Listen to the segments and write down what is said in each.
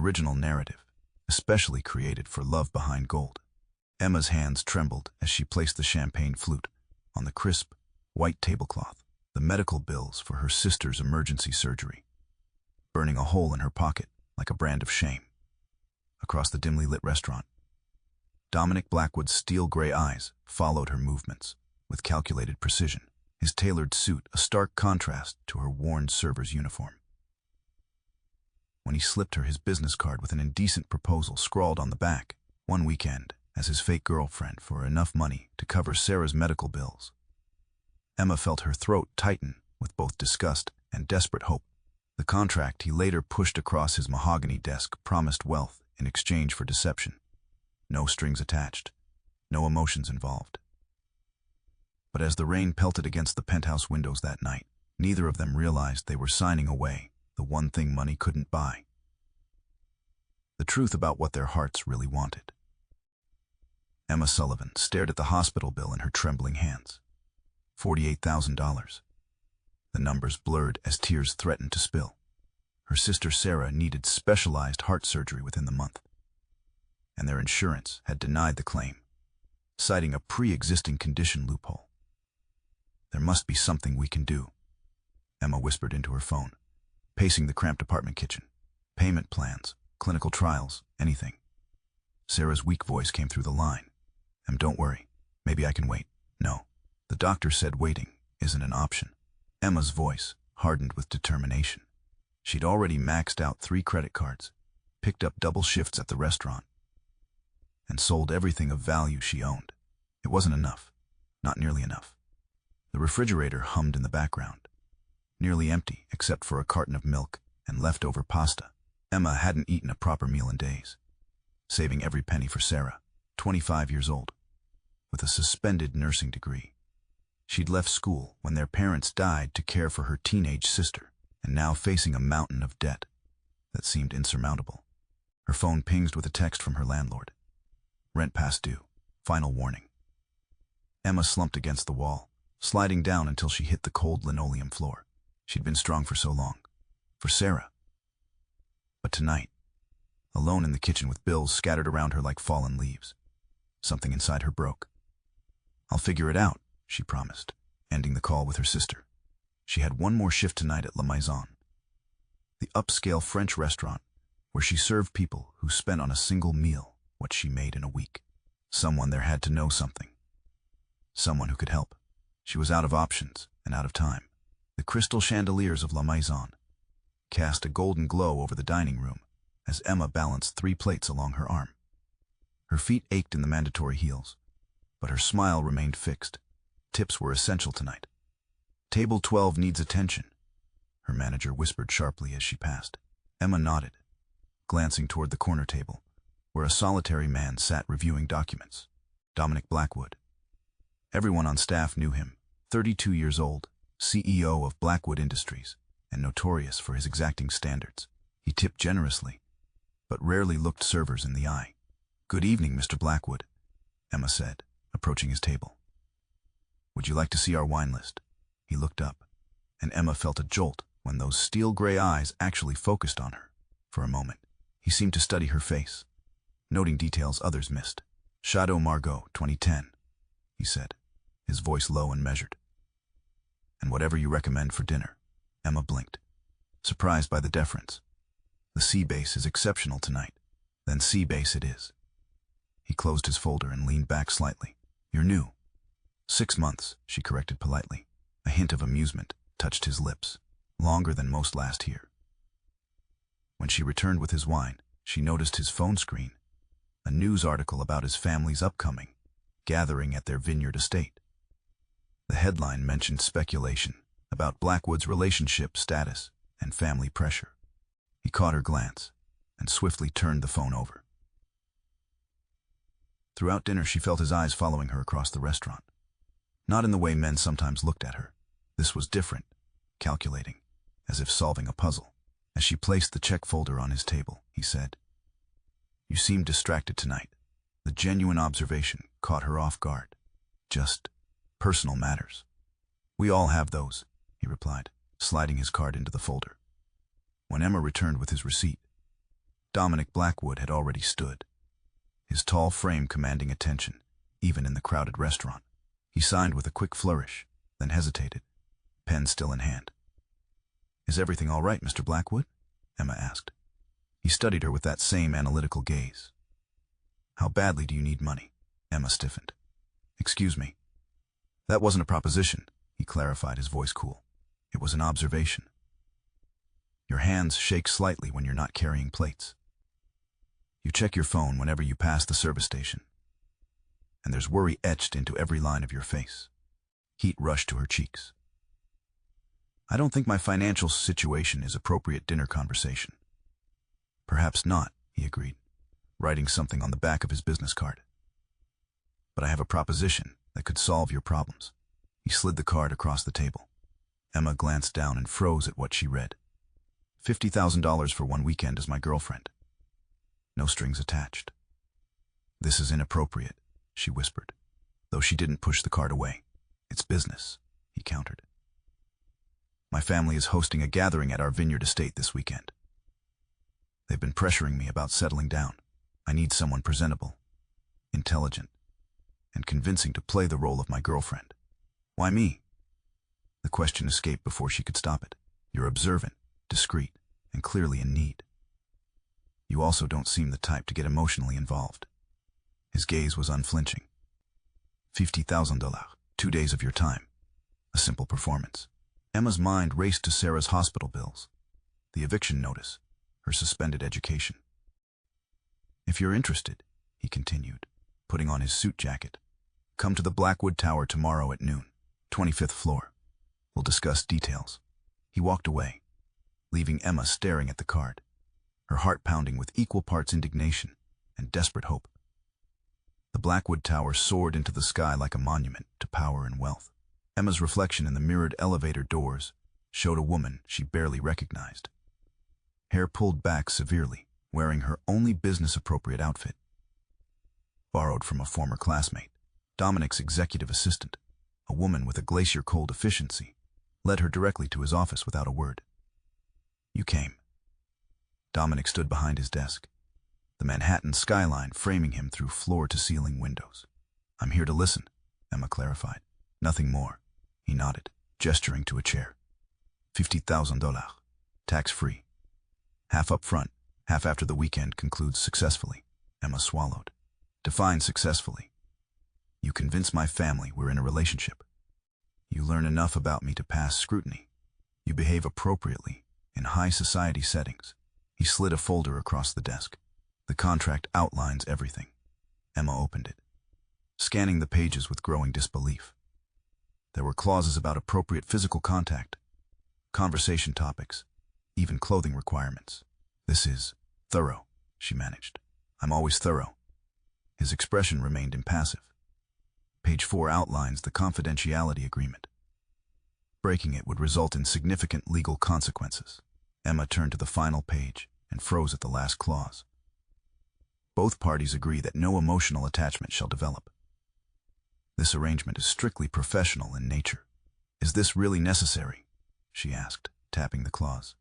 original narrative, especially created for Love Behind Gold. Emma's hands trembled as she placed the champagne flute on the crisp, white tablecloth, the medical bills for her sister's emergency surgery, burning a hole in her pocket like a brand of shame. Across the dimly lit restaurant, Dominic Blackwood's steel-gray eyes followed her movements with calculated precision, his tailored suit a stark contrast to her worn server's uniform. When he slipped her his business card with an indecent proposal scrawled on the back, one weekend, as his fake girlfriend for enough money to cover Sarah's medical bills, Emma felt her throat tighten with both disgust and desperate hope. The contract he later pushed across his mahogany desk promised wealth in exchange for deception. No strings attached, no emotions involved. But as the rain pelted against the penthouse windows that night, neither of them realized they were signing away the one thing money couldn't buy: the truth about what their hearts really wanted. Emma Sullivan stared at the hospital bill in her trembling hands. $48,000. The numbers blurred as tears threatened to spill. Her sister Sarah needed specialized heart surgery within the month, and their insurance had denied the claim, citing a pre-existing condition loophole. "There must be something we can do," Emma whispered into her phone, pacing the cramped apartment kitchen. "Payment plans, clinical trials, anything." Sarah's weak voice came through the line. "Don't worry, maybe I can wait." "No, the doctor said waiting isn't an option." Emma's voice hardened with determination. She'd already maxed out 3 credit cards, picked up double shifts at the restaurant, and sold everything of value she owned. It wasn't enough, not nearly enough. The refrigerator hummed in the background, nearly empty except for a carton of milk and leftover pasta. Emma hadn't eaten a proper meal in days, saving every penny for Sarah, 25 years old, with a suspended nursing degree. She'd left school when their parents died to care for her teenage sister, and now facing a mountain of debt that seemed insurmountable. Her phone pinged with a text from her landlord. "Rent past due. Final warning." Emma slumped against the wall, sliding down until she hit the cold linoleum floor. She'd been strong for so long. For Sarah. But tonight, alone in the kitchen with bills scattered around her like fallen leaves, something inside her broke. "I'll figure it out," she promised, ending the call with her sister. She had one more shift tonight at La Maison, the upscale French restaurant where she served people who spent on a single meal what she made in a week. Someone there had to know something. Someone who could help. She was out of options and out of time. The crystal chandeliers of La Maison cast a golden glow over the dining room as Emma balanced 3 plates along her arm. Her feet ached in the mandatory heels, but her smile remained fixed. Tips were essential tonight. "Table 12 needs attention," her manager whispered sharply as she passed. Emma nodded, glancing toward the corner table, where a solitary man sat reviewing documents. Dominic Blackwood. Everyone on staff knew him, 32 years old, CEO of Blackwood Industries, and notorious for his exacting standards. He tipped generously, but rarely looked servers in the eye. "Good evening, Mr. Blackwood," Emma said, approaching his table. "Would you like to see our wine list?" He looked up, and Emma felt a jolt when those steel-gray eyes actually focused on her. For a moment, he seemed to study her face, noting details others missed. "Chateau Margaux, 2010, he said, his voice low and measured. "And whatever you recommend for dinner." Emma blinked, surprised by the deference. "The sea base is exceptional tonight." "Then sea base it is." He closed his folder and leaned back slightly. "You're new." 6 months, she corrected politely. A hint of amusement touched his lips. "Longer than most last here." When she returned with his wine, she noticed his phone screen, a news article about his family's upcoming gathering at their vineyard estate. The headline mentioned speculation about Blackwood's relationship status and family pressure. He caught her glance and swiftly turned the phone over. Throughout dinner, she felt his eyes following her across the restaurant. Not in the way men sometimes looked at her. This was different, calculating, as if solving a puzzle. As she placed the check folder on his table, he said, "You seem distracted tonight." The genuine observation caught her off guard. "Just personal matters." "We all have those," he replied, sliding his card into the folder. When Emma returned with his receipt, Dominic Blackwood had already stood, his tall frame commanding attention, even in the crowded restaurant. He signed with a quick flourish, then hesitated, pen still in hand. "Is everything all right, Mr. Blackwood?" Emma asked. He studied her with that same analytical gaze. "How badly do you need money?" Emma stiffened. "Excuse me. That wasn't a proposition," he clarified, his voice cool. "It was an observation. Your hands shake slightly when you're not carrying plates. You check your phone whenever you pass the service station. And there's worry etched into every line of your face." Heat rushed to her cheeks. "I don't think my financial situation is appropriate dinner conversation." "Perhaps not," he agreed, writing something on the back of his business card. "But I have a proposition that could solve your problems." He slid the card across the table. Emma glanced down and froze at what she read. $50,000 for one weekend as my girlfriend. No strings attached. "This is inappropriate," she whispered, though she didn't push the card away. "It's business," he countered. "My family is hosting a gathering at our vineyard estate this weekend. They've been pressuring me about settling down. I need someone presentable, intelligent, and convincing to play the role of my girlfriend." "Why me?" The question escaped before she could stop it. "You're observant, discreet, and clearly in need. You also don't seem the type to get emotionally involved." His gaze was unflinching. $50,000, 2 days of your time. A simple performance. Emma's mind raced to Sarah's hospital bills, the eviction notice, her suspended education. "If you're interested," he continued, putting on his suit jacket, "come to the Blackwood Tower tomorrow at noon, 25th floor. We'll discuss details." He walked away, leaving Emma staring at the card, her heart pounding with equal parts indignation and desperate hope. The Blackwood Tower soared into the sky like a monument to power and wealth. Emma's reflection in the mirrored elevator doors showed a woman she barely recognized. Hair pulled back severely, wearing her only business-appropriate outfit. Borrowed from a former classmate, Dominic's executive assistant, a woman with a glacier-cold efficiency, led her directly to his office without a word. "You came." Dominic stood behind his desk, the Manhattan skyline framing him through floor-to-ceiling windows. "I'm here to listen," Emma clarified. "Nothing more." He nodded, gesturing to a chair. $50,000, tax-free. Half up front, half after the weekend concludes successfully. Emma swallowed. "Define successfully." "You convince my family we're in a relationship. You learn enough about me to pass scrutiny. You behave appropriately in high society settings." He slid a folder across the desk. "The contract outlines everything." Emma opened it, scanning the pages with growing disbelief. There were clauses about appropriate physical contact, conversation topics, even clothing requirements. "This is thorough," she managed. "I'm always thorough." His expression remained impassive. Page 4 outlines the confidentiality agreement. Breaking it would result in significant legal consequences. Emma turned to the final page and froze at the last clause. Both parties agree that no emotional attachment shall develop. This arrangement is strictly professional in nature. "Is this really necessary?" she asked, tapping the clause.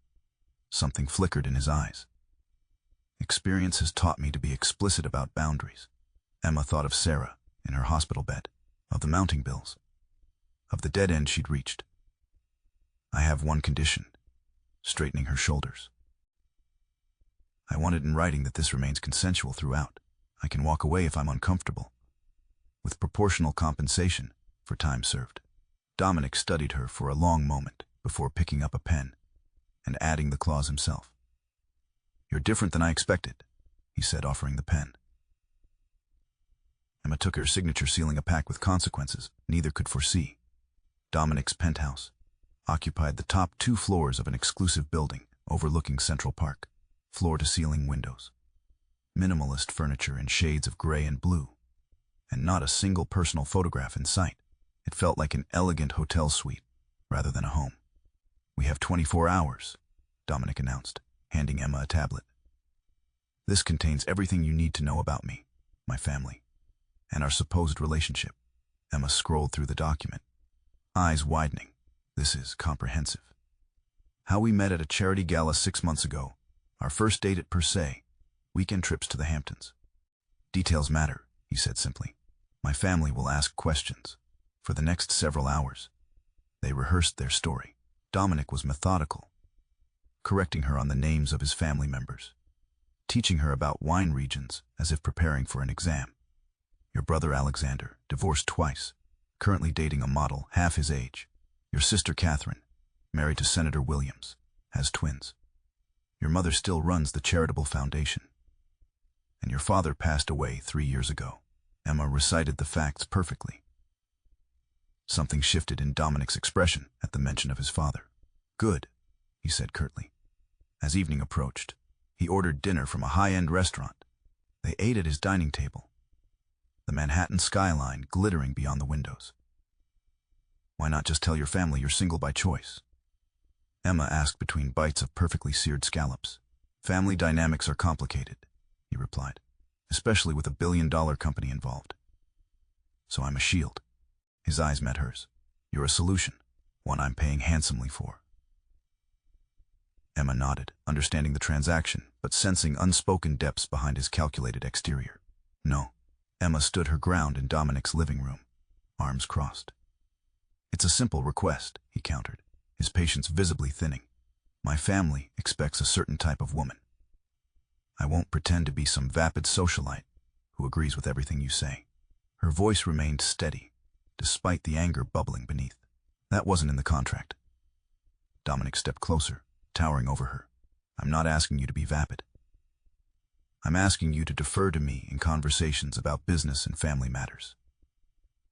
Something flickered in his eyes. "Experience has taught me to be explicit about boundaries." Emma thought of Sarah in her hospital bed, of the mounting bills, of the dead end she'd reached. "I have one condition," straightening her shoulders. "I want it in writing that this remains consensual throughout. I can walk away if I'm uncomfortable, with proportional compensation for time served." Dominic studied her for a long moment before picking up a pen and adding the clause himself. "You're different than I expected," he said, offering the pen. Emma took her signature, sealing a pact with consequences neither could foresee. Dominic's penthouse occupied the top 2 floors of an exclusive building overlooking Central Park, floor-to-ceiling windows, minimalist furniture in shades of gray and blue, and not a single personal photograph in sight. It felt like an elegant hotel suite rather than a home. "We have 24 hours, Dominic announced, handing Emma a tablet. "This contains everything you need to know about me, my family, and our supposed relationship." Emma scrolled through the document, eyes widening. "This is comprehensive. How we met at a charity gala 6 months ago, our first date at Per Se, Weekend trips to the Hamptons. Details matter, he said simply. My family will ask questions. For the next several hours, they rehearsed their story. Dominic was methodical, correcting her on the names of his family members, teaching her about wine regions as if preparing for an exam. Your brother Alexander, divorced twice, currently dating a model half his age. Your sister Catherine, married to Senator Williams, has twins. Your mother still runs the charitable foundation. And your father passed away 3 years ago. Emma recited the facts perfectly. Something shifted in Dominic's expression at the mention of his father. Good, he said curtly. As evening approached, he ordered dinner from a high-end restaurant. They ate at his dining table, the Manhattan skyline glittering beyond the windows. Why not just tell your family you're single by choice? Emma asked between bites of perfectly seared scallops. Family dynamics are complicated, he replied, especially with a billion-dollar company involved. So I'm a shield. His eyes met hers. You're a solution, one I'm paying handsomely for. Emma nodded, understanding the transaction, but sensing unspoken depths behind his calculated exterior. No. Emma stood her ground in Dominic's living room, arms crossed. It's a simple request, he countered, his patience visibly thinning. My family expects a certain type of woman. I won't pretend to be some vapid socialite who agrees with everything you say. Her voice remained steady, despite the anger bubbling beneath. That wasn't in the contract. Dominic stepped closer, towering over her. I'm not asking you to be vapid. I'm asking you to defer to me in conversations about business and family matters.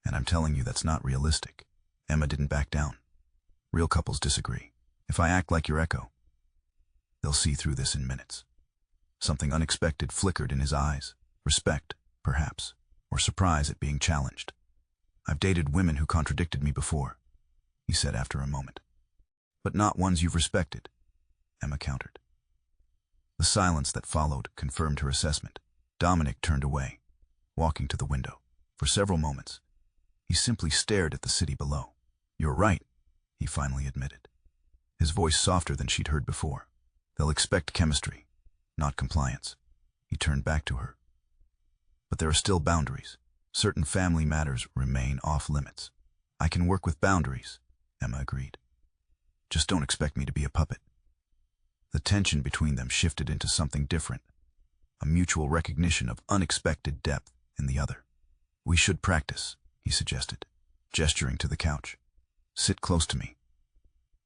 And I'm telling you that's not realistic. Emma didn't back down. Real couples disagree. If I act like your echo, they'll see through this in minutes. Something unexpected flickered in his eyes. Respect, perhaps, or surprise at being challenged. I've dated women who contradicted me before, he said after a moment. But not ones you've respected, Emma countered. The silence that followed confirmed her assessment. Dominic turned away, walking to the window. For several moments, he simply stared at the city below. You're right, he finally admitted, his voice softer than she'd heard before. They'll expect chemistry, not compliance. He turned back to her. But there are still boundaries. Certain family matters remain off limits. I can work with boundaries, Emma agreed. Just don't expect me to be a puppet. The tension between them shifted into something different, a mutual recognition of unexpected depth in the other. We should practice, he suggested, gesturing to the couch. Sit close to me.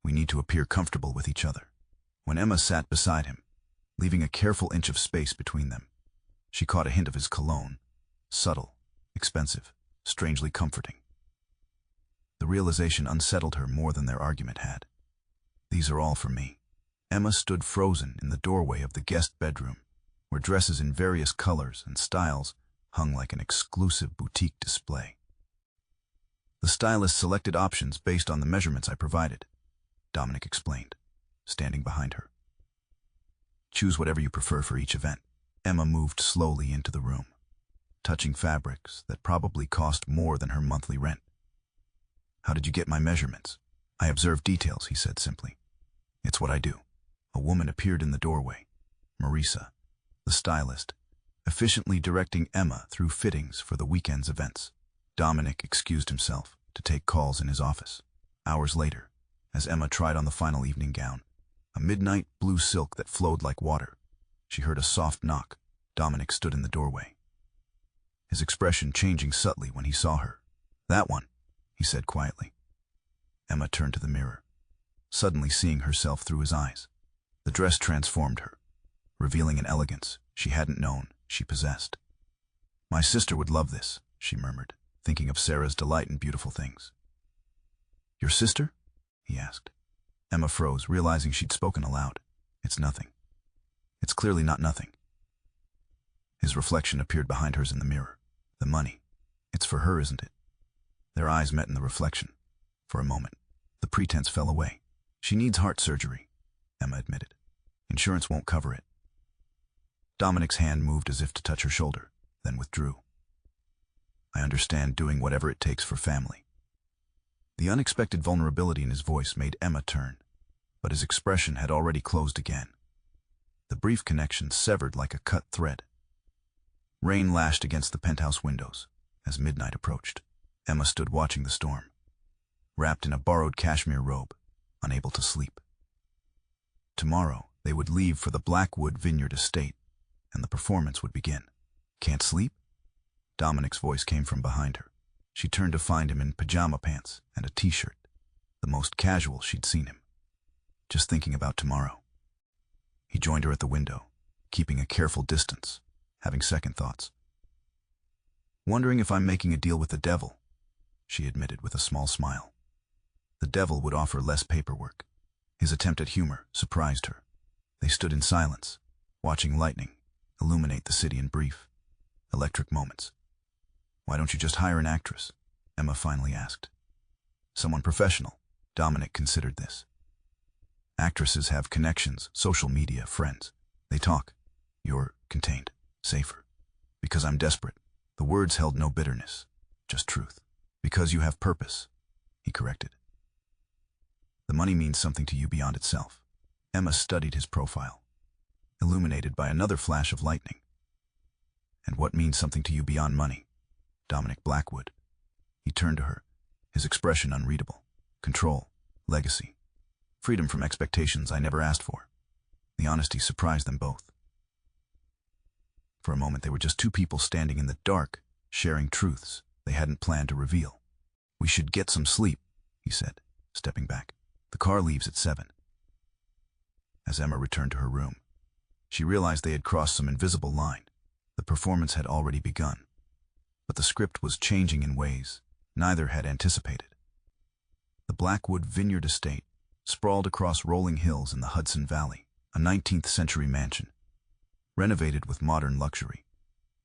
We need to appear comfortable with each other. When Emma sat beside him, leaving a careful inch of space between them, she caught a hint of his cologne, subtle, expensive, strangely comforting. The realization unsettled her more than their argument had. These are all for me. Emma stood frozen in the doorway of the guest bedroom, where dresses in various colors and styles hung like an exclusive boutique display. The stylist selected options based on the measurements I provided, Dominic explained, standing behind her. Choose whatever you prefer for each event. Emma moved slowly into the room, touching fabrics that probably cost more than her monthly rent. How did you get my measurements? I observed details, he said simply. It's what I do. A woman appeared in the doorway, Marisa, the stylist, efficiently directing Emma through fittings for the weekend's events. Dominic excused himself to take calls in his office. Hours later, as Emma tried on the final evening gown, a midnight blue silk that flowed like water, she heard a soft knock. Dominic stood in the doorway, his expression changing subtly when he saw her. That one, he said quietly. Emma turned to the mirror, suddenly seeing herself through his eyes. The dress transformed her, revealing an elegance she hadn't known she possessed. My sister would love this, she murmured, thinking of Sarah's delight in beautiful things. Your sister? He asked. Emma froze, realizing she'd spoken aloud. It's nothing. It's clearly not nothing. His reflection appeared behind hers in the mirror. The money. It's for her, isn't it? Their eyes met in the reflection. For a moment, the pretense fell away. She needs heart surgery, Emma admitted. Insurance won't cover it. Dominic's hand moved as if to touch her shoulder, then withdrew. I understand doing whatever it takes for family. The unexpected vulnerability in his voice made Emma turn, but his expression had already closed again. the brief connection severed like a cut thread. Rain lashed against the penthouse windows. As midnight approached, Emma stood watching the storm, wrapped in a borrowed cashmere robe, unable to sleep. Tomorrow, they would leave for the Blackwood Vineyard estate, and the performance would begin. "Can't sleep?" Dominic's voice came from behind her. She turned to find him in pajama pants and a t-shirt, the most casual she'd seen him. "Just thinking about tomorrow." He joined her at the window, keeping a careful distance, having second thoughts. "Wondering if I'm making a deal with the devil," she admitted with a small smile. The devil would offer less paperwork. His attempt at humor surprised her. They stood in silence, watching lightning illuminate the city in brief, electric moments. "Why don't you just hire an actress?" Emma finally asked. "Someone professional." Dominic considered this. "Actresses have connections, social media, friends. They talk. You're contained, safer." "Because I'm desperate." The words held no bitterness, just truth. "Because you have purpose," he corrected. "The money means something to you beyond itself." Emma studied his profile, illuminated by another flash of lightning. "And what means something to you beyond money?" "Dominic Blackwood." He turned to her, his expression unreadable. "Control, legacy, freedom from expectations I never asked for." The honesty surprised them both. For a moment they were just two people standing in the dark, sharing truths they hadn't planned to reveal. "We should get some sleep," he said, stepping back. "The car leaves at 7. As Emma returned to her room, she realized they had crossed some invisible line. The performance had already begun, but the script was changing in ways neither had anticipated. The Blackwood Vineyard estate sprawled across rolling hills in the Hudson Valley, a 19th-century mansion, renovated with modern luxury,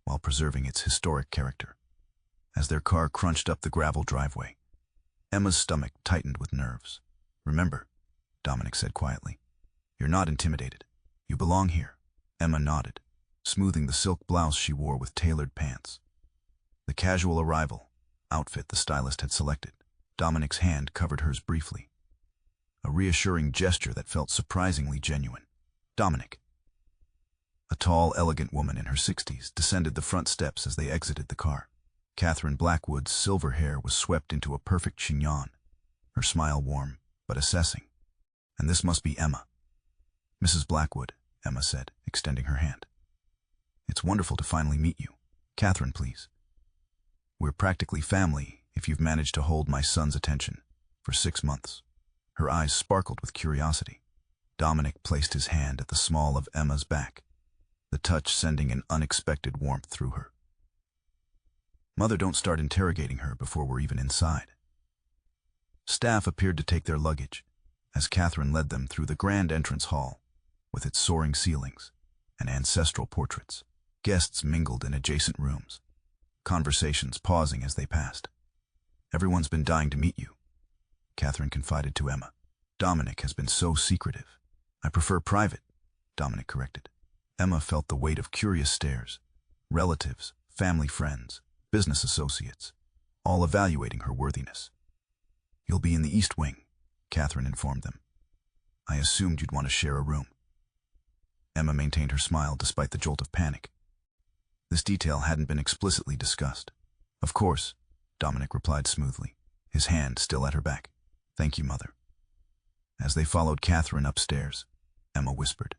while preserving its historic character. As their car crunched up the gravel driveway, Emma's stomach tightened with nerves. "Remember," Dominic said quietly, "you're not intimidated. You belong here." Emma nodded, smoothing the silk blouse she wore with tailored pants. The casual arrival outfit the stylist had selected. Dominic's hand covered hers briefly, a reassuring gesture that felt surprisingly genuine. "Dominic." A tall, elegant woman in her 60s descended the front steps as they exited the car. Catherine Blackwood's silver hair was swept into a perfect chignon, her smile warm but assessing. "And this must be Emma." "Mrs. Blackwood," Emma said, extending her hand. "It's wonderful to finally meet you. Catherine, please. We're practically family if you've managed to hold my son's attention for 6 months." Her eyes sparkled with curiosity. Dominic placed his hand at the small of Emma's back, the touch sending an unexpected warmth through her. "Mother, don't start interrogating her before we're even inside." Staff appeared to take their luggage as Catherine led them through the grand entrance hall with its soaring ceilings and ancestral portraits. Guests mingled in adjacent rooms, conversations pausing as they passed. "Everyone's been dying to meet you," Catherine confided to Emma. "Dominic has been so secretive." "I prefer private," Dominic corrected. Emma felt the weight of curious stares. Relatives, family friends, business associates, all evaluating her worthiness. "You'll be in the East Wing," Catherine informed them. "I assumed you'd want to share a room." Emma maintained her smile despite the jolt of panic. This detail hadn't been explicitly discussed. "Of course," Dominic replied smoothly, his hand still at her back. "Thank you, Mother." As they followed Catherine upstairs, Emma whispered,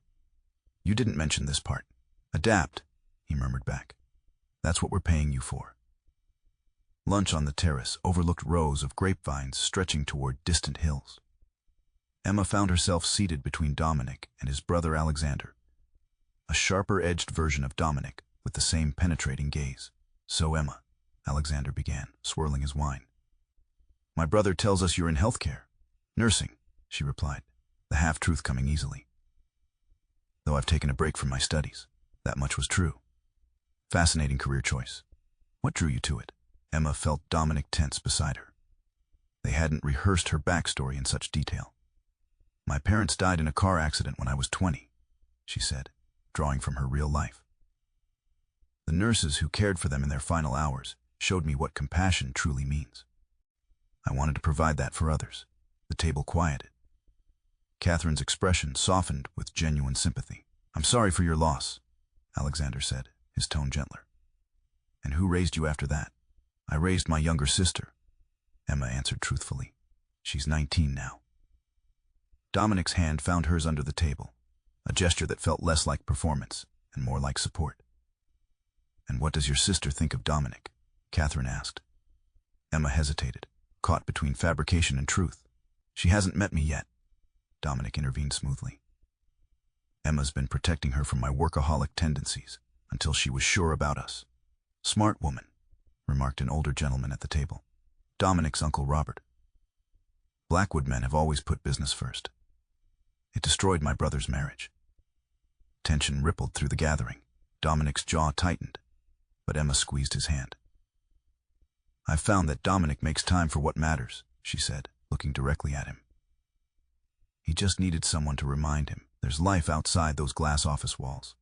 "You didn't mention this part." "Adapt," he murmured back. "That's what we're paying you for." Lunch on the terrace overlooked rows of grapevines stretching toward distant hills. Emma found herself seated between Dominic and his brother Alexander, a sharper-edged version of Dominic with the same penetrating gaze. "So, Emma," Alexander began, swirling his wine. "My brother tells us you're in healthcare." "Nursing," she replied, the half-truth coming easily. "Though I've taken a break from my studies." That much was true. "Fascinating career choice. What drew you to it?" Emma felt Dominic tense beside her. They hadn't rehearsed her backstory in such detail. "My parents died in a car accident when I was 20, she said, drawing from her real life. "The nurses who cared for them in their final hours showed me what compassion truly means. I wanted to provide that for others." The table quieted. Catherine's expression softened with genuine sympathy. I'm sorry for your loss, Alexander said, his tone gentler. And who raised you after that? I raised my younger sister, Emma answered truthfully. She's 19 now. Dominic's hand found hers under the table, a gesture that felt less like performance and more like support. And what does your sister think of Dominic? Catherine asked. Emma hesitated, caught between fabrication and truth. She hasn't met me yet, Dominic intervened smoothly. Emma's been protecting her from my workaholic tendencies until she was sure about us. Smart woman, remarked an older gentleman at the table. Dominic's Uncle Robert. Blackwood men have always put business first. It destroyed my brother's marriage. Tension rippled through the gathering. Dominic's jaw tightened, but Emma squeezed his hand. I've found that Dominic makes time for what matters, she said, looking directly at him. He just needed someone to remind him there's life outside those glass office walls.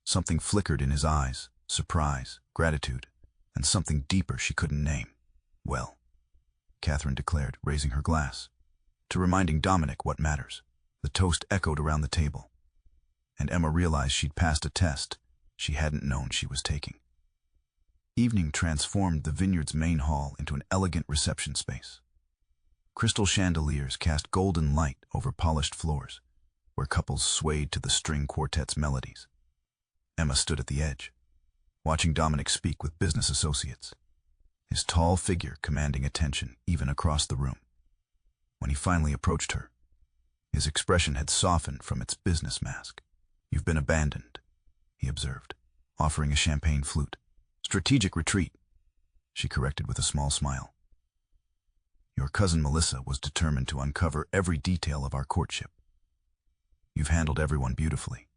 Something flickered in his eyes, surprise, gratitude, and something deeper she couldn't name. Well, Catherine declared, raising her glass, to reminding Dominic what matters. The toast echoed around the table, and Emma realized she'd passed a test she hadn't known she was taking. Evening transformed the vineyard's main hall into an elegant reception space. Crystal chandeliers cast golden light over polished floors, where couples swayed to the string quartet's melodies. Emma stood at the edge, watching Dominic speak with business associates, his tall figure commanding attention even across the room. When he finally approached her, his expression had softened from its business mask. You've been abandoned, he observed, offering a champagne flute. Strategic retreat, she corrected with a small smile. Your cousin Melissa was determined to uncover every detail of our courtship. You've handled everyone beautifully.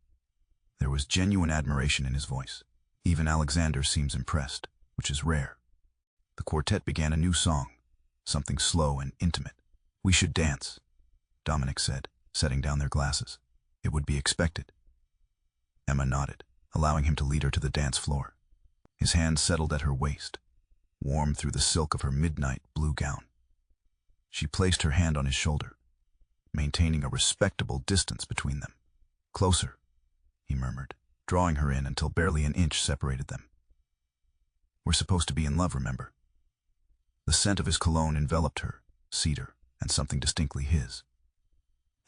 There was genuine admiration in his voice. Even Alexander seems impressed, which is rare. The quartet began a new song, something slow and intimate. We should dance, Dominic said, setting down their glasses. It would be expected. Emma nodded, allowing him to lead her to the dance floor. His hand settled at her waist, warm through the silk of her midnight blue gown. She placed her hand on his shoulder, maintaining a respectable distance between them. Closer, he murmured, drawing her in until barely an inch separated them. We're supposed to be in love, remember? The scent of his cologne enveloped her, cedar, and something distinctly his.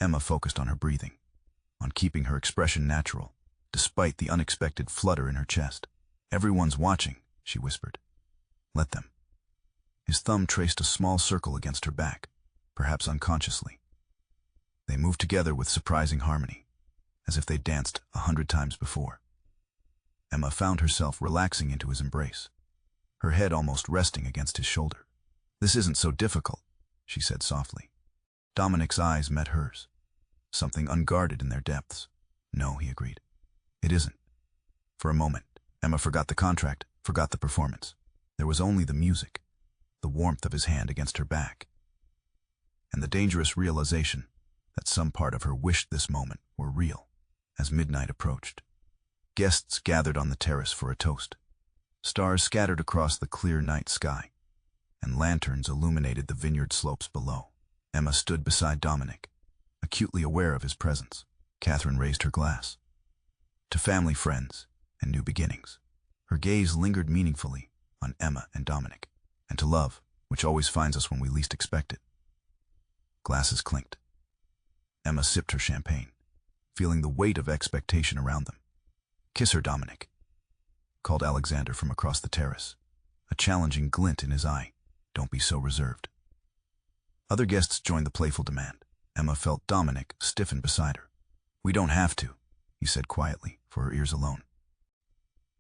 Emma focused on her breathing, on keeping her expression natural, despite the unexpected flutter in her chest. Everyone's watching, she whispered. Let them. His thumb traced a small circle against her back, perhaps unconsciously. They moved together with surprising harmony, as if they'd danced 100 times before. Emma found herself relaxing into his embrace, her head almost resting against his shoulder. This isn't so difficult, she said softly. Dominic's eyes met hers, something unguarded in their depths. No, he agreed. It isn't. For a moment, Emma forgot the contract, forgot the performance. There was only the music, the warmth of his hand against her back, and the dangerous realization that some part of her wished this moment were real. As midnight approached, guests gathered on the terrace for a toast. Stars scattered across the clear night sky, and lanterns illuminated the vineyard slopes below. Emma stood beside Dominic, acutely aware of his presence. Catherine raised her glass. To family, friends, and new beginnings. Her gaze lingered meaningfully on Emma and Dominic, and to love, which always finds us when we least expect it. Glasses clinked. Emma sipped her champagne, feeling the weight of expectation around them. Kiss her, Dominic, called Alexander from across the terrace, a challenging glint in his eye. Don't be so reserved. Other guests joined the playful demand. Emma felt Dominic stiffen beside her. We don't have to, he said quietly, for her ears alone.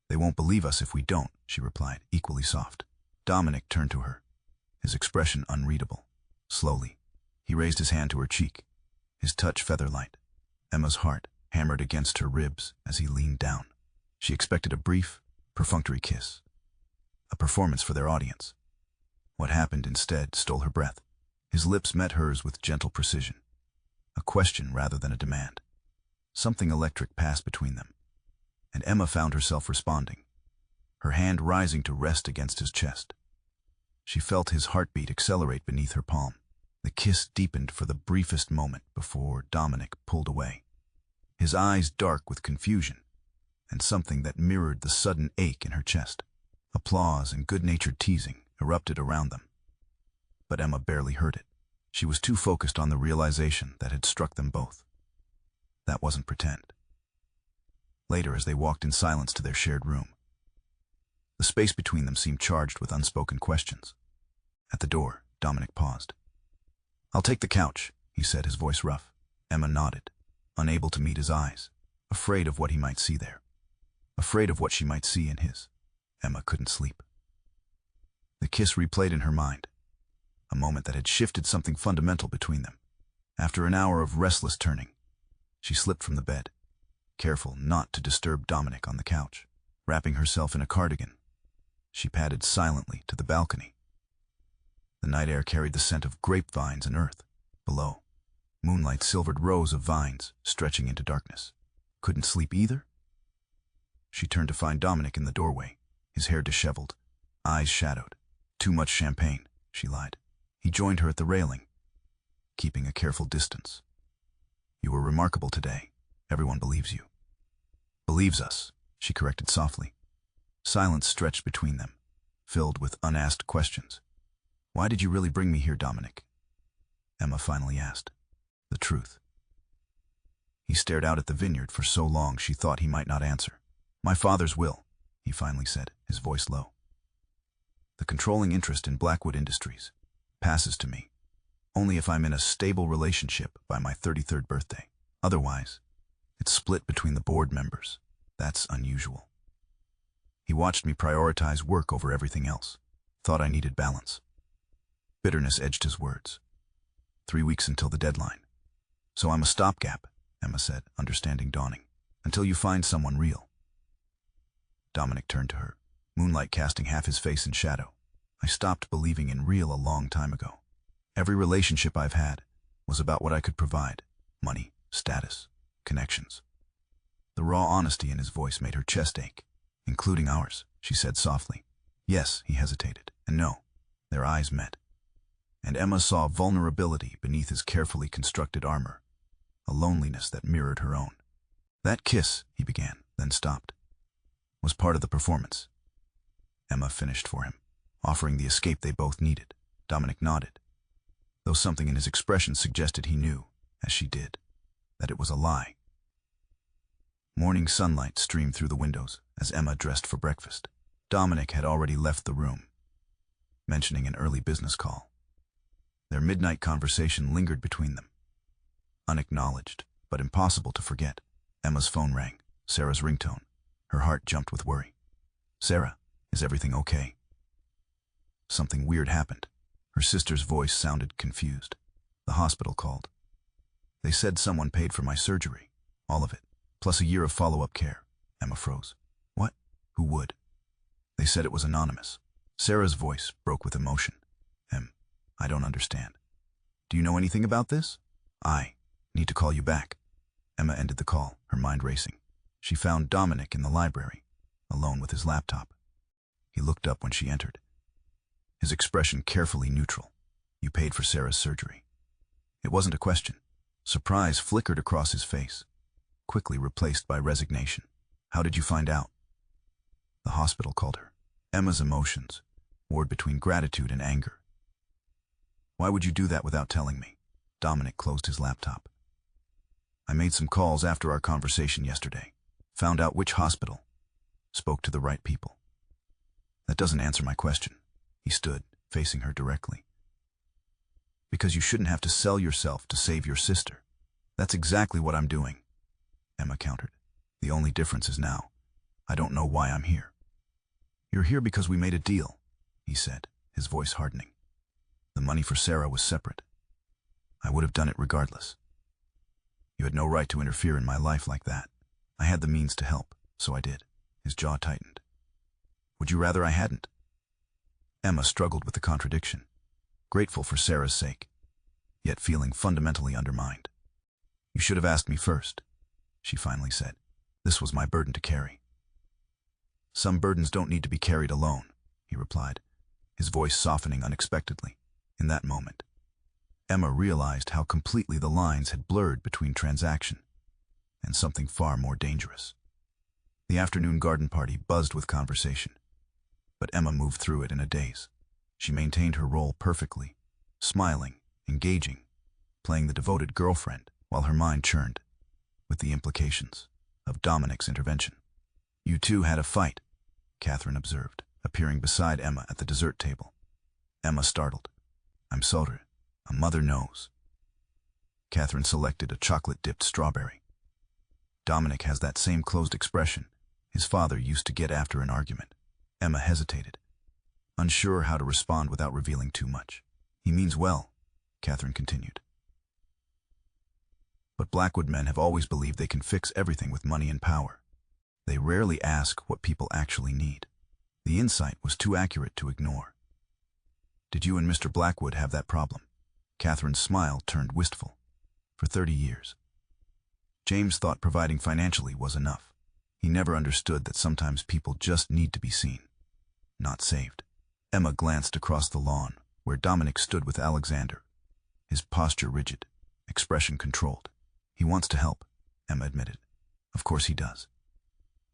They won't believe us if we don't, she replied, equally soft. Dominic turned to her, his expression unreadable. Slowly, he raised his hand to her cheek, his touch feather-light. Emma's heart hammered against her ribs as he leaned down. She expected a brief, perfunctory kiss, a performance for their audience. What happened instead stole her breath. His lips met hers with gentle precision, a question rather than a demand. Something electric passed between them, and Emma found herself responding, her hand rising to rest against his chest. She felt his heartbeat accelerate beneath her palm. The kiss deepened for the briefest moment before Dominic pulled away. his eyes dark with confusion, and something that mirrored the sudden ache in her chest. Applause and good-natured teasing erupted around them. But Emma barely heard it. She was too focused on the realization that had struck them both. That wasn't pretend. Later, as they walked in silence to their shared room, the space between them seemed charged with unspoken questions. At the door, Dominic paused. "I'll take the couch," he said, his voice rough. Emma nodded, unable to meet his eyes, afraid of what he might see there, afraid of what she might see in his. Emma couldn't sleep. The kiss replayed in her mind, a moment that had shifted something fundamental between them. After an hour of restless turning, she slipped from the bed, careful not to disturb Dominic on the couch. Wrapping herself in a cardigan, she padded silently to the balcony. The night air carried the scent of grapevines and earth. Below, moonlight silvered rows of vines stretching into darkness. Couldn't sleep either? She turned to find Dominic in the doorway, his hair disheveled, eyes shadowed. "Too much champagne," she lied. He joined her at the railing, keeping a careful distance. "You were remarkable today. Everyone believes you." "Believes us," she corrected softly. Silence stretched between them, filled with unasked questions. "Why did you really bring me here, Dominic?" Emma finally asked. "The truth." He stared out at the vineyard for so long she thought he might not answer. "My father's will," he finally said, his voice low. "The controlling interest in Blackwood Industries passes to me only if I'm in a stable relationship by my 33rd birthday. Otherwise, it's split between the board members. That's unusual." He watched me prioritize work over everything else. Thought I needed balance. Bitterness edged his words. 3 weeks until the deadline. "So I'm a stopgap," Emma said, understanding dawning. "Until you find someone real." Dominic turned to her, moonlight casting half his face in shadow. "I stopped believing in real a long time ago. Every relationship I've had was about what I could provide. Money, status, connections." The raw honesty in his voice made her chest ache. "Including ours," she said softly. "Yes," he hesitated, "and no." Their eyes met, and Emma saw vulnerability beneath his carefully constructed armor, a loneliness that mirrored her own. "That kiss," he began, then stopped, "was part of the performance." Emma finished for him, offering the escape they both needed. Dominic nodded, though something in his expression suggested he knew, as she did, that it was a lie. Morning sunlight streamed through the windows as Emma dressed for breakfast. Dominic had already left the room, mentioning an early business call. Their midnight conversation lingered between them, unacknowledged, but impossible to forget. Emma's phone rang, Sarah's ringtone. Her heart jumped with worry. "Sarah, is everything okay?" Something weird happened. Her sister's voice sounded confused. "The hospital called. They said someone paid for my surgery, all of it, plus a year of follow-up care." Emma froze. "What? Who would?" "They said it was anonymous." Sarah's voice broke with emotion. I don't understand. Do you know anything about this?" "I need to call you back." Emma ended the call, her mind racing. She found Dominic in the library, alone with his laptop. He looked up when she entered, his expression carefully neutral. "You paid for Sarah's surgery." It wasn't a question. Surprise flickered across his face, quickly replaced by resignation. "How did you find out?" "The hospital called her." Emma's emotions warred between gratitude and anger. "Why would you do that without telling me?" Dominic closed his laptop. "I made some calls after our conversation yesterday. Found out which hospital. Spoke to the right people." "That doesn't answer my question." He stood, facing her directly. "Because you shouldn't have to sell yourself to save your sister. That's exactly what I'm doing," Emma countered. "The only difference is now, I don't know why I'm here." "You're here because we made a deal," he said, his voice hardening. "The money for Sarah was separate. I would have done it regardless. You had no right to interfere in my life like that. I had the means to help, so I did." His jaw tightened. "Would you rather I hadn't?" Emma struggled with the contradiction, grateful for Sarah's sake, yet feeling fundamentally undermined. "You should have asked me first," she finally said. "This was my burden to carry." "Some burdens don't need to be carried alone," he replied, his voice softening unexpectedly. In that moment, Emma realized how completely the lines had blurred between transaction and something far more dangerous. The afternoon garden party buzzed with conversation, but Emma moved through it in a daze. She maintained her role perfectly, smiling, engaging, playing the devoted girlfriend, while her mind churned with the implications of Dominic's intervention. "You two had a fight," Catherine observed, appearing beside Emma at the dessert table. Emma startled. "I'm sorry. A mother knows." Catherine selected a chocolate-dipped strawberry. "Dominic has that same closed expression his father used to get after an argument." Emma hesitated, unsure how to respond without revealing too much. "He means well," Catherine continued. "But Blackwood men have always believed they can fix everything with money and power. They rarely ask what people actually need." The insight was too accurate to ignore. "Did you and Mr. Blackwood have that problem?" Catherine's smile turned wistful. "For 30 years. James thought providing financially was enough. He never understood that sometimes people just need to be seen, not saved." Emma glanced across the lawn, where Dominic stood with Alexander, his posture rigid, expression controlled. "He wants to help," Emma admitted. "Of course he does.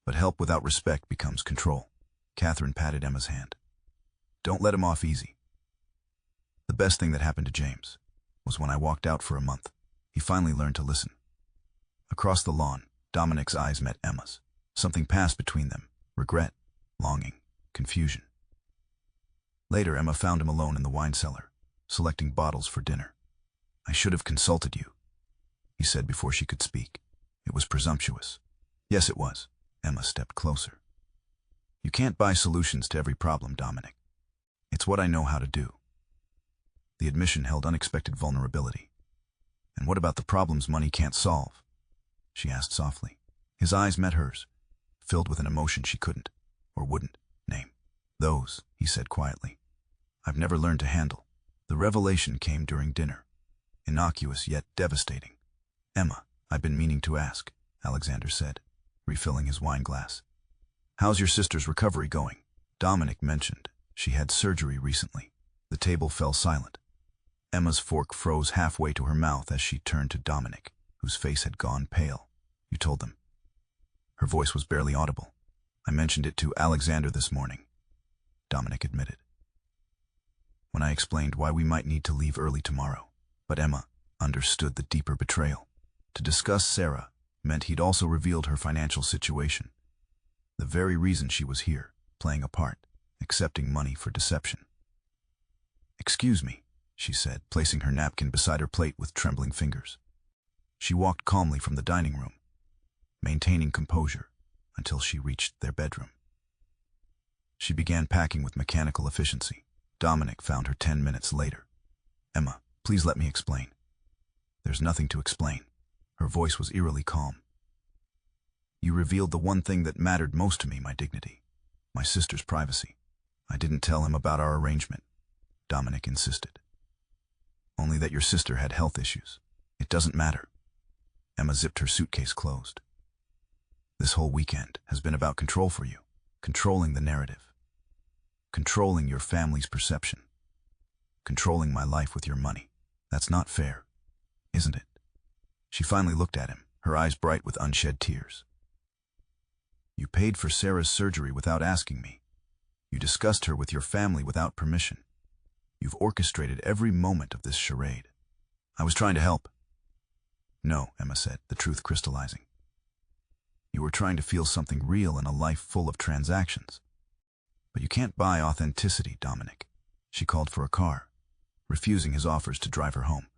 But help without respect becomes control." Catherine patted Emma's hand. "Don't let him off easy. The best thing that happened to James was when I walked out for a month. He finally learned to listen." Across the lawn, Dominic's eyes met Emma's. Something passed between them: regret, longing, confusion. Later, Emma found him alone in the wine cellar, selecting bottles for dinner. "I should have consulted you," he said before she could speak. "It was presumptuous." "Yes, it was." Emma stepped closer. "You can't buy solutions to every problem, Dominic. It's what I know how to do." The admission held unexpected vulnerability. "And what about the problems money can't solve?" she asked softly. His eyes met hers, filled with an emotion she couldn't, or wouldn't, name. "Those," he said quietly, "I've never learned to handle." The revelation came during dinner, innocuous yet devastating. "Emma, I've been meaning to ask," Alexander said, refilling his wine glass. "How's your sister's recovery going?" Dominic mentioned she had surgery recently. The table fell silent. Emma's fork froze halfway to her mouth as she turned to Dominic, whose face had gone pale. "You told them?" Her voice was barely audible. "I mentioned it to Alexander this morning," Dominic admitted, "when I explained why we might need to leave early tomorrow." But Emma understood the deeper betrayal. To discuss Sarah meant he'd also revealed her financial situation, the very reason she was here, playing a part, accepting money for deception. "Excuse me," she said, placing her napkin beside her plate with trembling fingers. She walked calmly from the dining room, maintaining composure until she reached their bedroom. She began packing with mechanical efficiency. Dominic found her 10 minutes later. "Emma, please let me explain." "There's nothing to explain." Her voice was eerily calm. "You revealed the one thing that mattered most to me, my dignity, my sister's privacy." "I didn't tell him about our arrangement," Dominic insisted. "Only that your sister had health issues." "It doesn't matter." Emma zipped her suitcase closed. "This whole weekend has been about control for you, controlling the narrative, controlling your family's perception, controlling my life with your money. That's not fair, isn't it?" She finally looked at him, her eyes bright with unshed tears. "You paid for Sarah's surgery without asking me. You discussed her with your family without permission. You've orchestrated every moment of this charade." "I was trying to help." "No," Emma said, the truth crystallizing. "You were trying to feel something real in a life full of transactions. But you can't buy authenticity, Dominic." She called for a car, refusing his offers to drive her home.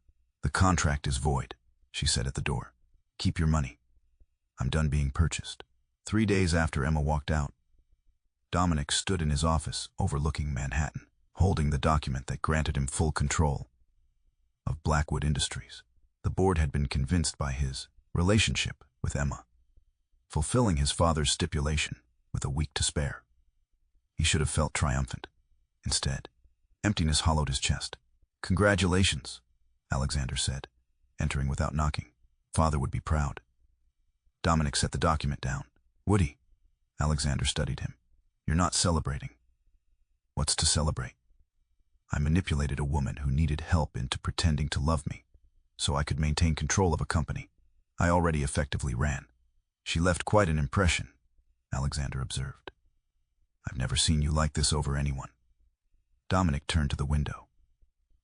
"The contract is void," she said at the door. "Keep your money. I'm done being purchased." 3 days after Emma walked out, Dominic stood in his office overlooking Manhattan, holding the document that granted him full control of Blackwood Industries. The board had been convinced by his relationship with Emma, fulfilling his father's stipulation with a week to spare. He should have felt triumphant. Instead, emptiness hollowed his chest. "Congratulations," Alexander said, entering without knocking. "Father would be proud." Dominic set the document down. "Would he?" Alexander studied him. "You're not celebrating." "What's to celebrate?" "I manipulated a woman who needed help into pretending to love me, so I could maintain control of a company. I already effectively ran. She left quite an impression, Alexander observed. I've never seen you like this over anyone. Dominic turned to the window,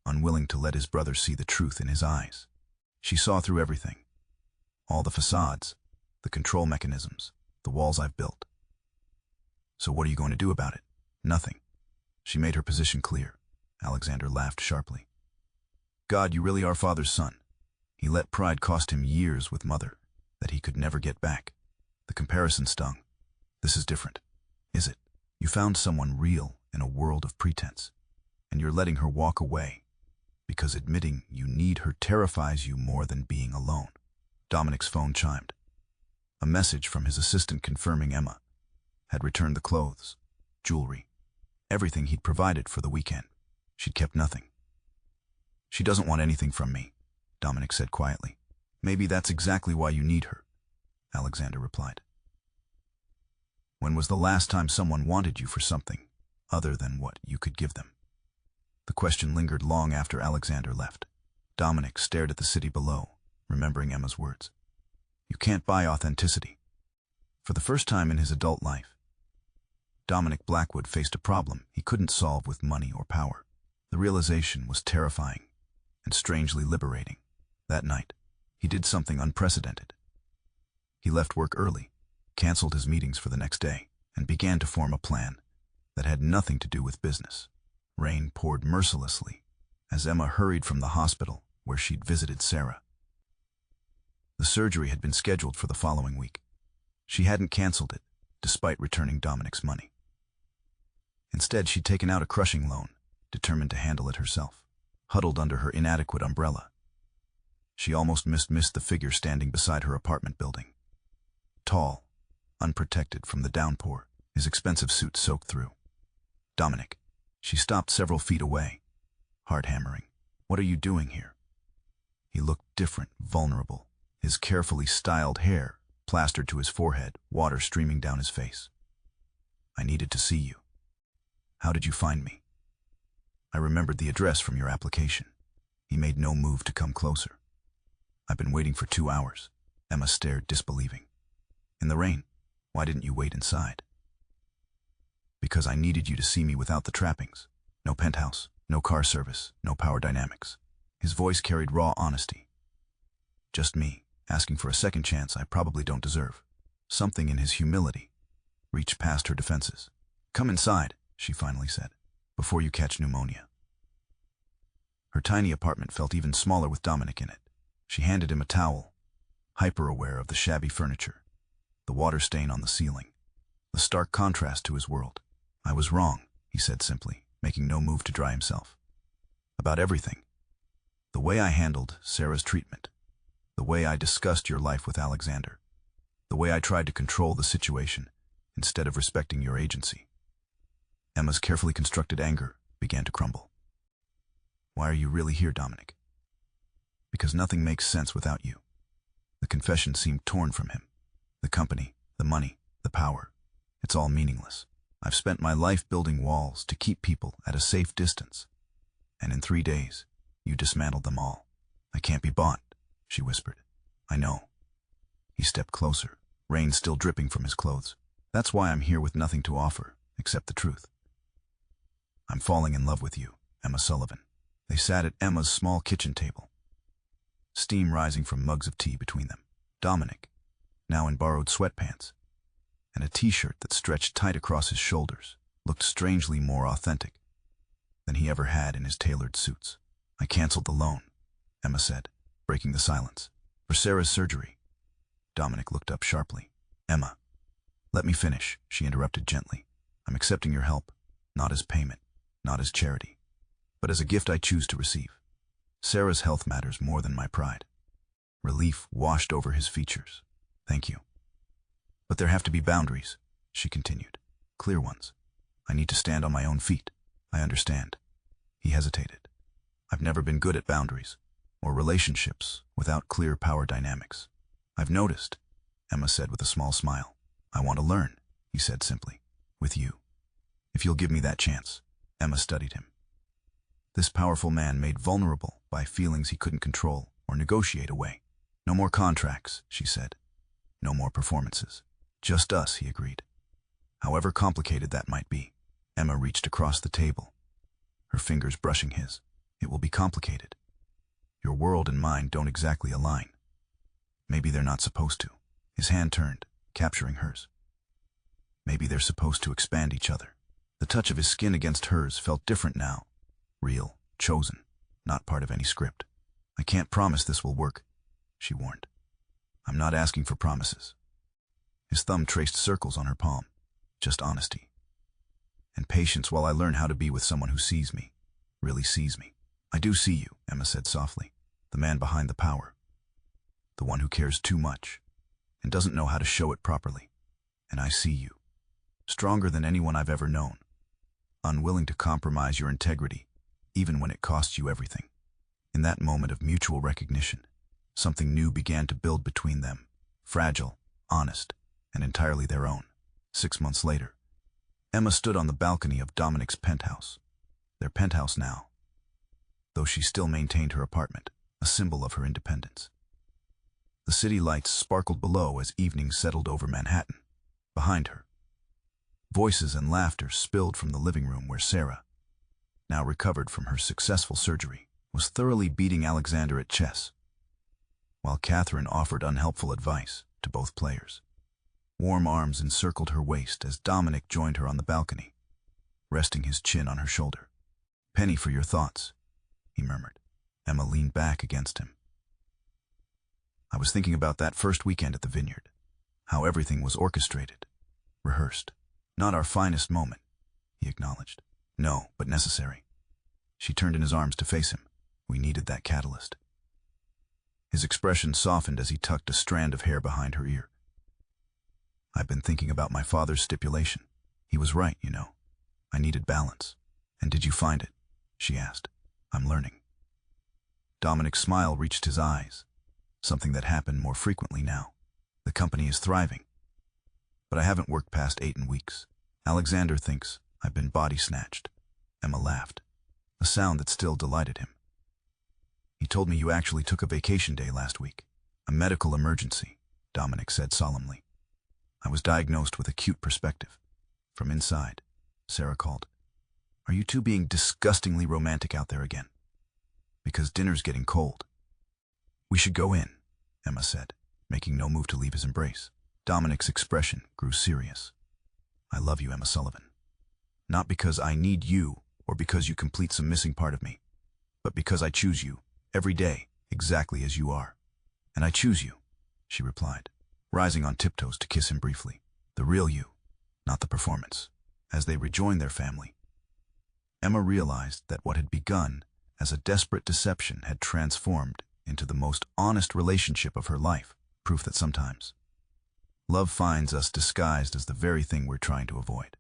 unwilling to let his brother see the truth in his eyes. She saw through everything. All the facades, the control mechanisms, the walls I've built. So what are you going to do about it? Nothing. She made her position clear. Alexander laughed sharply. God, you really are Father's son. He let pride cost him years with Mother that he could never get back. The comparison stung. This is different. Is it? You found someone real in a world of pretense, and you're letting her walk away because admitting you need her terrifies you more than being alone. Dominic's phone chimed. A message from his assistant confirming Emma had returned the clothes, jewelry, everything he'd provided for the weekend. She'd kept nothing. She doesn't want anything from me, Dominic said quietly. Maybe that's exactly why you need her, Alexander replied. When was the last time someone wanted you for something other than what you could give them? The question lingered long after Alexander left. Dominic stared at the city below, remembering Emma's words. You can't buy authenticity. For the first time in his adult life, Dominic Blackwood faced a problem he couldn't solve with money or power. The realization was terrifying and strangely liberating. That night, he did something unprecedented. He left work early, canceled his meetings for the next day, and began to form a plan that had nothing to do with business. Rain poured mercilessly as Emma hurried from the hospital where she'd visited Sarah. The surgery had been scheduled for the following week. She hadn't canceled it, despite returning Dominic's money. Instead, she'd taken out a crushing loan, determined to handle it herself. Huddled under her inadequate umbrella, she almost missed the figure standing beside her apartment building. Tall, unprotected from the downpour, his expensive suit soaked through. Dominic. She stopped several feet away, heart hammering. What are you doing here? He looked different, vulnerable, his carefully styled hair plastered to his forehead, water streaming down his face. I needed to see you. How did you find me? I remembered the address from your application. He made no move to come closer. I've been waiting for 2 hours. Emma stared, disbelieving. In the rain? Why didn't you wait inside? Because I needed you to see me without the trappings. No penthouse, no car service, no power dynamics. His voice carried raw honesty. Just me, asking for a second chance I probably don't deserve. Something in his humility reached past her defenses. Come inside, she finally said, before you catch pneumonia. Her tiny apartment felt even smaller with Dominic in it. She handed him a towel, hyper-aware of the shabby furniture, the water stain on the ceiling, the stark contrast to his world. I was wrong, he said simply, making no move to dry himself. About everything. The way I handled Sarah's treatment, the way I discussed your life with Alexander, the way I tried to control the situation instead of respecting your agency. Emma's carefully constructed anger began to crumble. Why are you really here, Dominic? Because nothing makes sense without you. The confession seemed torn from him. The company, the money, the power. It's all meaningless. I've spent my life building walls to keep people at a safe distance. And in 3 days, you dismantled them all. I can't be bought, she whispered. I know. He stepped closer, rain still dripping from his clothes. That's why I'm here with nothing to offer, except the truth. I'm falling in love with you, Emma Sullivan. They sat at Emma's small kitchen table, steam rising from mugs of tea between them. Dominic, now in borrowed sweatpants, and a t-shirt that stretched tight across his shoulders, looked strangely more authentic than he ever had in his tailored suits. I canceled the loan, Emma said, breaking the silence. For Sarah's surgery. Dominic looked up sharply. Emma, let me finish, she interrupted gently. I'm accepting your help, not as payment, not as charity, but as a gift I choose to receive. Sarah's health matters more than my pride. Relief washed over his features. Thank you. But there have to be boundaries, she continued. Clear ones. I need to stand on my own feet. I understand. He hesitated. I've never been good at boundaries, or relationships without clear power dynamics. I've noticed, Emma said with a small smile. I want to learn, he said simply. With you. If you'll give me that chance. Emma studied him. This powerful man made vulnerable by feelings he couldn't control or negotiate away. No more contracts, she said. No more performances. Just us, he agreed. However complicated that might be. Emma reached across the table, her fingers brushing his. It will be complicated. Your world and mine don't exactly align. Maybe they're not supposed to. His hand turned, capturing hers. Maybe they're supposed to expand each other. The touch of his skin against hers felt different now. Real, chosen, not part of any script. I can't promise this will work, she warned. I'm not asking for promises. His thumb traced circles on her palm. Just honesty. And patience while I learn how to be with someone who sees me, really sees me. I do see you, Emma said softly. The man behind the power. The one who cares too much and doesn't know how to show it properly. And I see you. Stronger than anyone I've ever known. Unwilling to compromise your integrity, even when it costs you everything. In that moment of mutual recognition, something new began to build between them. Fragile, honest, and entirely their own. 6 months later, Emma stood on the balcony of Dominic's penthouse. Their penthouse now, though she still maintained her apartment, a symbol of her independence. The city lights sparkled below as evening settled over Manhattan. Behind her, voices and laughter spilled from the living room where Sarah, now recovered from her successful surgery, was thoroughly beating Alexander at chess, while Catherine offered unhelpful advice to both players. Warm arms encircled her waist as Dominic joined her on the balcony, resting his chin on her shoulder. "Penny for your thoughts," he murmured. Emma leaned back against him. "I was thinking about that first weekend at the vineyard, how everything was orchestrated, rehearsed. Not our finest moment," he acknowledged. "No, but necessary." She turned in his arms to face him. "We needed that catalyst." His expression softened as he tucked a strand of hair behind her ear. "I've been thinking about my father's stipulation. He was right, you know. I needed balance." "And did you find it?" she asked. "I'm learning." Dominic's smile reached his eyes, something that happened more frequently now. "The company is thriving. But I haven't worked past 8 weeks. Alexander thinks I've been body-snatched." Emma laughed, a sound that still delighted him. "He told me you actually took a vacation day last week." "A medical emergency," Dominic said solemnly. "I was diagnosed with acute perspective." From inside, Sarah called, "Are you two being disgustingly romantic out there again? Because dinner's getting cold." "We should go in," Emma said, making no move to leave his embrace. Dominic's expression grew serious. "I love you, Emma Sullivan. Not because I need you or because you complete some missing part of me, but because I choose you, every day, exactly as you are." "And I choose you," she replied, rising on tiptoes to kiss him briefly. "The real you, not the performance." As they rejoined their family, Emma realized that what had begun as a desperate deception had transformed into the most honest relationship of her life, proof that sometimes love finds us disguised as the very thing we're trying to avoid.